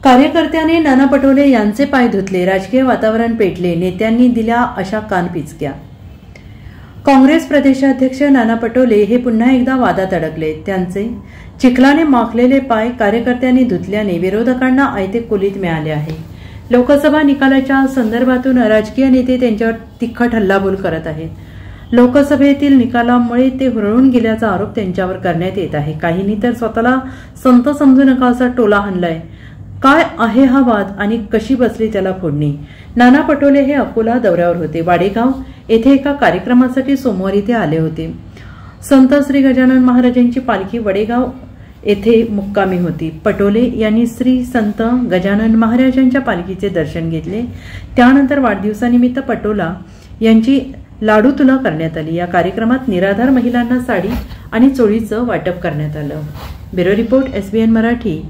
कार्यकर्त्याने नाना पटोले यांचे पाय धुतले, राजकीय वातावरण पेटले, नेत्यांनी दिल्या अशा कानपिचक्या। काँग्रेस प्रदेशाध्यक्ष नाना पटोले हे पुन्हा एकदा वादात अडकले। त्यांचे चिखलाने माखलेले पाय कार्यकर्त्यांनी धुतल्याने विरोधकांना आयते कोलीत मिळाले आहे। लोकसभा निकालाच्या संदर्भातून राजकीय नेते त्यांच्यावर तिखट हल्लाबोल करत आहेत। लोकसभेतील निकालामुळे ते हुरळून गेल्याचा आरोप त्यांच्यावर करण्यात येत आहे। काहींनी तर स्वतःला संत समजू नका असा टोला हाणलाय। काय आहे हा वाद आणि कशी बसली त्याला फोडणी? नाना पटोले हे अकोला दौऱ्यावर होते। वाडेगाव येथे एका कार्यक्रमासाठी सोमवारी ते आले होते। संत श्री गजानन महाराजांची पालखी वडेगाव येथे मुक्कामी होती। पटोले यांनी श्री संत गजानन महाराजांच्या पालखीचे दर्शन घेतले। त्यानंतर वाढदिवसानिमित्त पटोला यांची लाडू तुला करण्यात आली। या कार्यक्रमात निराधार महिलांना साडी आणि चोळीचं वाटप करण्यात आलं। Bureau report SBN Marathi.